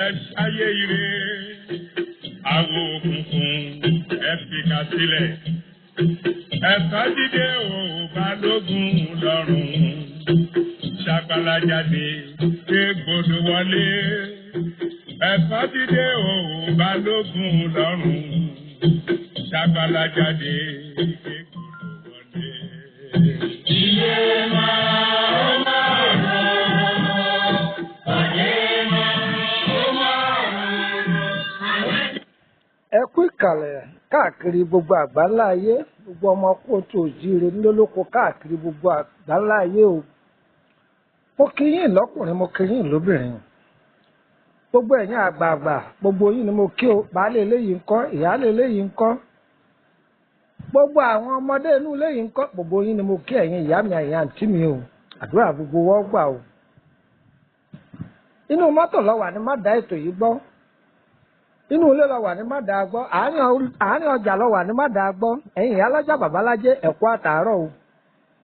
ẹ ṣayé ire àwo òkùnkùn ẹ fìkà sílẹ̀ ẹ̀fọ́ dídé o balógun lọ́rùn ṣàgbàlá jáde égbodò wọlé ẹ̀fọ́ dídé o balógun lọ́rùn ṣàgbàlá jáde égbodò wọlé. Iye ẹ kú ìkàlẹ̀ káàkiri gbogbo àgbáńlá ayé gbogbo ọmọ kóòtù òjíire nílòlóko káàkiri gbogbo àgbáńlá ayé o. Mo kí yín lọ́kùnrin mo kí yín lóbìnrin gbogbo ẹ̀yin àgbààgbà gbogbo yín ni mo kí o. Baálé eléyìí ńkọ́, ìyálé eléyìí ńkọ́, gbogbo àwọn ọmọdé inú eléyìí ńkọ́, gbogbo yín ni mo kí ẹ̀yin ìyá mi ẹ̀yin àǹtí mi o. Àdúrà gbogbo wọ́n gbà o. Inú mọ́tò lọ wà ní má dá ètò yìí gbọ́, inú ilé lọ wà ní má dá gbọ́, àárín ọjà lọ wà ní má dá gbọ́. Ẹ̀yin ìyá lọ́jà babalájé ẹ kú àtàárọ̀ o,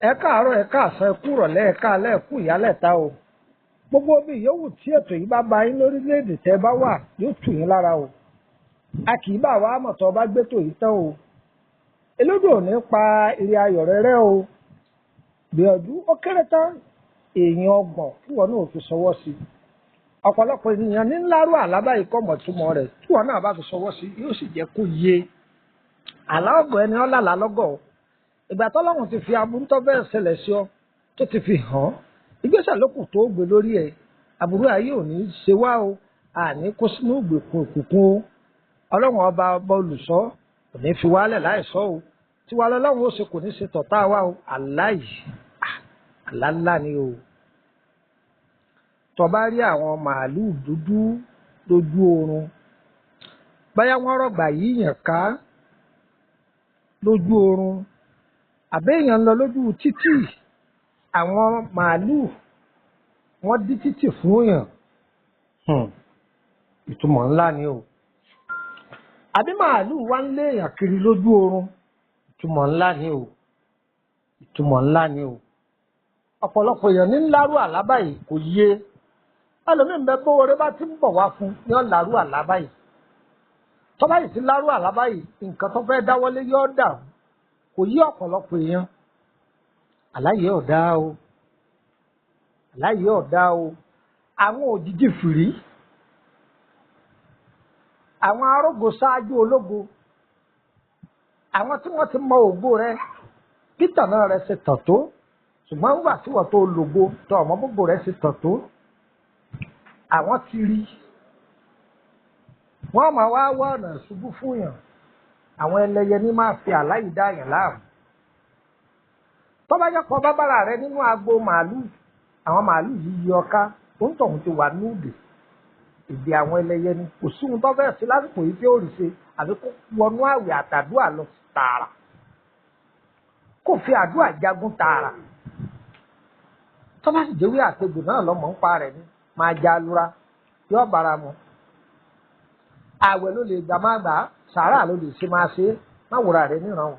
ẹ káàárọ̀ ẹ káàsán ẹ kú ìrọ̀lẹ́ ẹ káalẹ́ ẹ kú ìyálẹ̀ta o. Gbogbo bí yòówù tí ètò yìí bá ba yín lórílẹ̀‐èdè tẹ́ bá wà yóò tù yín lára o. A kì í bá wa mọ̀tọ́ bá gbé tò yìí tán o. Elédùn ò ní pa ire ayọ̀ rẹ rẹ́ o. Gbìyànjú ó kéré tán èèyàn 30 kí wọn náà fi ṣọwọ́ sí i. Ọ̀pọ̀lọpọ̀ ènìyàn ní ńlárú àlábá yìí kọ́ mọ̀túmọ̀ rẹ̀ tí wọn náà bá fi ṣọwọ́ sí yóò sì jẹ́ kó yé. Àlá ọ̀gọ̀ ẹni ọ̀làlá lọ́gọ̀ ìgbà tọ́lọ́run ti fi aburú tó bẹ́ẹ̀ ṣẹlẹ̀ sí ọ tó ti fi hàn ìgbésẹ̀ lókù tó gbé lórí ẹ̀. Aburú ayé ò ní ṣe wá o, àní kó sínú ìgbèkùn òkùnkùn o. Ọlọ́run ọba olùṣọ́ kò ní fi wálẹ̀ láìṣọ́ o. Tiwa lọ́lọ́run ó ṣe kò ní ṣe tọ̀tá wa o. Àlá yìí àlá ńlá ni o. Tó bá rí àwọn màálù dúdú lójú oorun báyà wọ́n rọ̀gbà yíyàn ká lójú oorun àbẹ́yàn lọ lójú títì àwọn màálù wọ́n dí títì fún yàn, ìtumọ̀ ńlá ni o. Àbí màálù wá ń lé èèyàn kiri lójú oorun, ìtumọ̀ ńlá ni o, ìtumọ̀ ńlá ni o. Ọ̀pọ̀lọpọ̀ èèyàn ní ńlárú àlábà yìí kò yé. Ẹlòmíín bẹ bówó rẹ bá ti ń bọ̀ wá fún ní ọ̀làrú àlábà yìí. Tó bá yìí ti lárú àlábà yìí nǹkan tó fẹ́ dáwọ́lé yóò dà kò yí ọ̀pọ̀lọpọ̀ èèyàn. Àláyé ọ̀dá o, àláyé ọ̀dá o. Àwọn òjijì fìrí, àwọn arógo ṣáájú ológo, àwọn tí wọ́n ti mọ ògo rẹ títàn náà rẹ ṣe tàn tó ṣùgbọ́n nígbà tí wọ́n tó lògo tó ọmọ gbogbo rẹ ṣe tàn tó àwọn ti rí wọ́n máa wá wá ọ̀nà ṣubú fún yàn. Àwọn ẹlẹ́yẹ ní máa fi àláyé dá yàn láàmú. Tó bá jẹ́ pọ̀ bábára rẹ nínú agbo màálù, àwọn màálù yìí yí ọká tó ń tọ̀hún ti wà núùdè. Èdè àwọn ẹlẹ́yẹ ni kò sí ohun tó fẹ́ sí lásìkò yìí tí ó rí ṣe àbí kó wọnú àwẹ̀ àtàdúrà lọ tààrà, kó fi àdúrà jagun tààrà. Tó bá sì jẹ́wé àtegbò náà lọ́mọ ń pa rẹ̀ ni máa já lura yóò bára mu. Àwẹ̀ ló lè gbà má gbà, sàárà ló lè ṣe máa ṣe, má wòrà rẹ̀ níran o.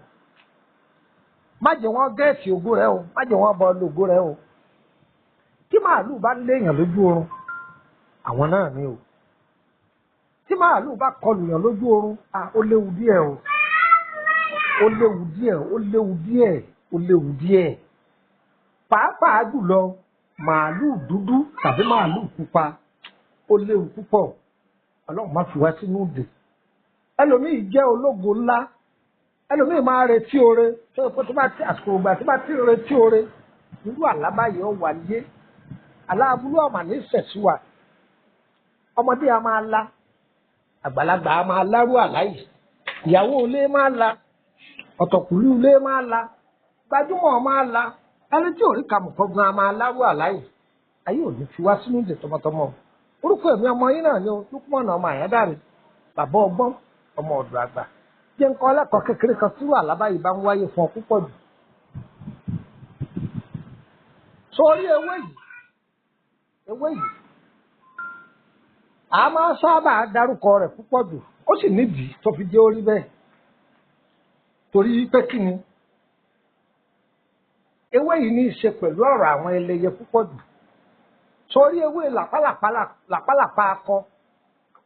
Má jẹ́ wọ́n gẹ́ẹ̀tì ògo rẹ̀ o, má jẹ́ wọ́n bọ lògo rẹ̀ o. Tí màálù bá léèyàn lójú oorun, àwọn náà ni o. Tí màálù bá kọlù yàn lójú oorun, ó léwu díẹ̀ o. Ó léwu díẹ̀, ó léwu díẹ̀, ó léwu díẹ̀. Pàápàá jùlọ màálù dúdú tàbí màálù pupa ó léwu púpọ̀. Ọlọ́run má fi wá sínú ìdè. Ẹlòmíì jẹ́ ológo ńlá, ẹlòmíì máa retí oore tó pé tó bá ti àsìkò ìgbà tó bá ti retí oore nínú àlábáyé ó wà yé. Aláàbúrú ọ̀mà ní sẹ̀síwà. Ọmọdé a máa la, àgbàlagbà a máa lárú àláyé. Ìyàwó ilé máa la, ọ̀tọ̀kùlú ilé máa la, gbajúmọ̀ máa la, ẹni tí ò rí kàmùkọ́ gan a máa lárú àláyé. Ayé ò ní fi wá sínú ìdè tọmọtọmọ. Orúkọ ẹ̀mí ọmọ yín náà ni o, Lúkúmọ̀nà ọmọ Àyádáre, bàbá ọgbọ́n, ọmọ ọ̀dọ̀ àgbà. Jẹ́ nǹkan ọlẹ́kọ̀ọ́ kékeré kan tí àlábá yìí bá ń wáyé fún ọ púpọ̀ jù. Sórí ewé yìí, a máa sábà dárúkọ rẹ̀ púpọ̀ jù, ó sì nídìí tó fi jẹ́ orí bẹ́ẹ̀. Torí pé kí ni? Ewé yìí ní í ṣe pẹ̀lú ọ̀rọ̀ àwọn ẹlẹ́yẹ púpọ̀ jù. Sórí ewé làpálàpá akọ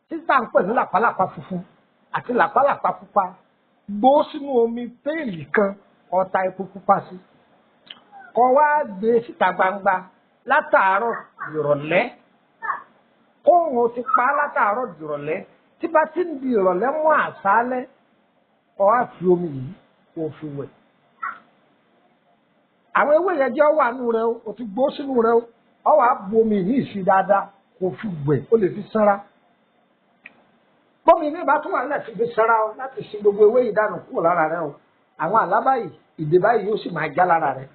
títà ń pè ní làpálàpá funfun àti làpálàpá pupa gbó sínú omi péèlì kan ọta epo pupa sí kó wá gbé síta gbangba látàárọ̀ ìrọ̀lẹ́ kóòrùn ti pa látàárọ̀ ìrọ̀lẹ́ tí bá ti ń di ìrọ̀lẹ́ mọ́ àṣálẹ́ kó wá fi omi yìí kó fi wẹ̀. àwọn ewé yẹn jẹ́ wà nù rẹ o ti gbó sínú rẹ o ọ wàá bu omi yìí sí dáadáa kó fi wẹ̀ ó lè fi sanra. bọ́mi ní ìbá tó wà nílẹ̀ fi sanra o láti ṣe gbogbo ewé yìí dànù kúrò lára rẹ o àwọn àlábá yìí ìdè báyìí yóò sì máa já lára rẹ.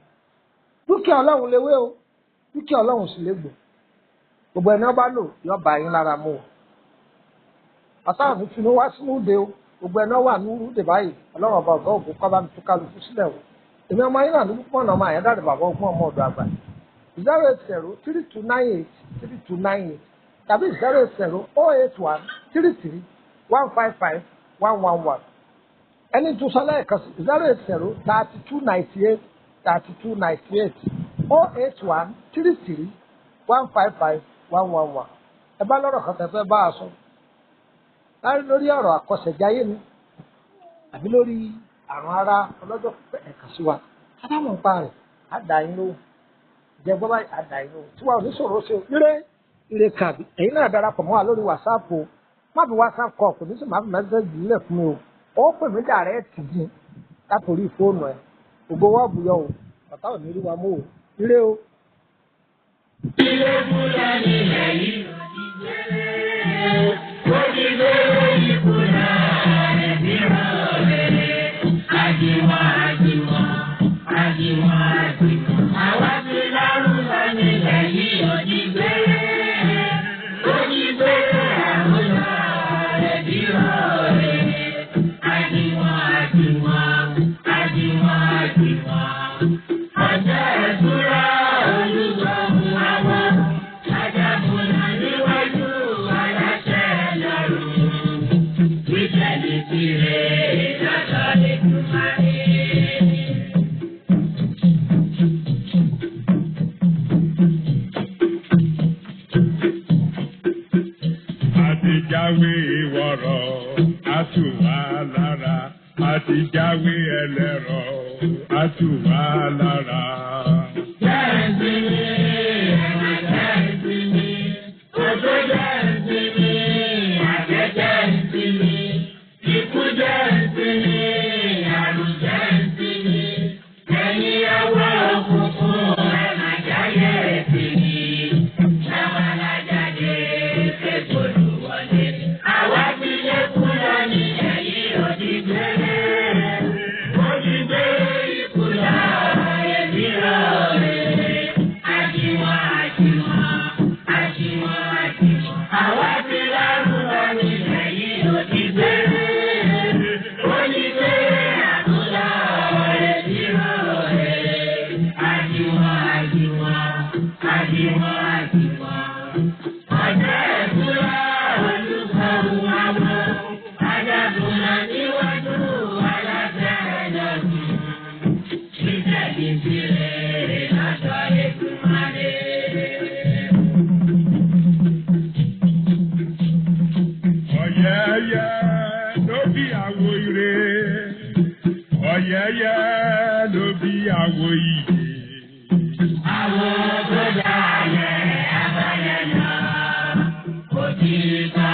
dúkìá ọlọ́run léwé o dúkìá ọlọ́run sì légbò gbogbo ẹni ọba lò yọ bá yín lára mú o. ọ̀sán mi fi wá sínú ìdè o gbogbo ẹni wà ní ìdè báyìí ọlọ́run ọba ọ̀gá ògùn kọ́ bá mi tún kálukú sílẹ̀ o. èmi ọmọ yín náà ní púpọ̀ náà máa yẹn dáre bàbá ọgbọ́n ọmọ ọ̀dọ̀ àgbà 08032983298 tàbí 0800813315511 ẹni tó sọ lẹ́ẹ̀kan sí 08032983298 08133155111 ẹ bá lọ́rọ̀ kan tẹ́fẹ́ bá a sọ láti lórí ọ̀rọ̀ àkọsẹ̀jáyé ni àbí lórí àrùn ara ọlọ́jọ́ pípẹ́ ẹ̀ka sí wa adámọ̀ ń pa rẹ̀ àdáyín ló jẹ gbọ́ báyìí àdáyín ló tí wàá oníṣòro ṣe ire kàbí ẹ̀yin náà darapọ̀ mọ́ wa lórí wàsáàpù o má fi wàsáàpù kọ̀ kò ní sì má fi mẹ́sẹ̀gì nílẹ̀ fún mi o ó pè mí dàrẹ́ẹ̀tì yìí látòrí fóònù ẹ̀ gbogbo wọ́ọ̀bù yọ o ọ̀tá ò ní rí wa mú o ire o. ilé búra nílẹ̀ yìí ó ti gbé ìkúra ẹ̀bí rọ̀lẹ́ àjìmọ̀ àjìmọ̀ àjìmọ̀ àjìmọ̀ àwa ti lárúbọ nílẹ̀ yìí ó ti gbé àmúlò ẹ̀bí rọ̀lẹ́ àjìmọ̀ àjìmọ̀ àjìmọ̀ àjìmọ̀ ọjọ́ ìbúra olùgbọ̀hún àwọn ajagunà níwájú aláṣẹ lọ́rùn ìtẹ̀lé tirẹ̀ lọ́dọ̀ Èdùmàrè. Àtijáwé wọ̀rọ̀ àtù wá lára àtijáwé ẹlẹ́rọ àtù wá lára. Jẹ́ǹsì ni ẹ̀rọ jẹ́ǹsì ni ojú jẹ́ǹsì ni àjẹ́ jẹ́ǹsì ni ikú jẹ́ǹsì ni àrùn jẹ́ǹsì ni ẹ̀yin awọ òkùnkùn ẹ̀ máa jáyé ẹ̀sìn ni ṣáwọn alájáde ṣègbòdò wọlé àwa ti lé kúrò ní ẹ̀yìn òdìgbélé òdìgbé ìkúlọ̀ ẹ̀mí rọ̀lẹ́ àjìmọ̀ àjìmọ̀ àjìmọ̀ àjìmọ̀ àwa ti lárúbọ ní ẹ̀yìn òdìgbélé òdìgbé àkúlọ̀ ẹ̀mí rọ̀lẹ́ àjìmọ̀ àjìmọ̀ àjìmọ̀ àjìmọ̀ ọjọ́ ìbúra olùkọ́hún àwọn ajagunà níwájú aláṣẹ lọ́gùn ìtẹ̀lé tirẹ̀ lọ́dọ̀ Èdùmàrè. Ọ̀yẹ́yẹ́ ló bí àwo ire ọ̀yẹ́yẹ́ ló bí àwo ìyè. Àwọn tó dalẹ̀ abáyẹ̀ lọ, òtítọ́.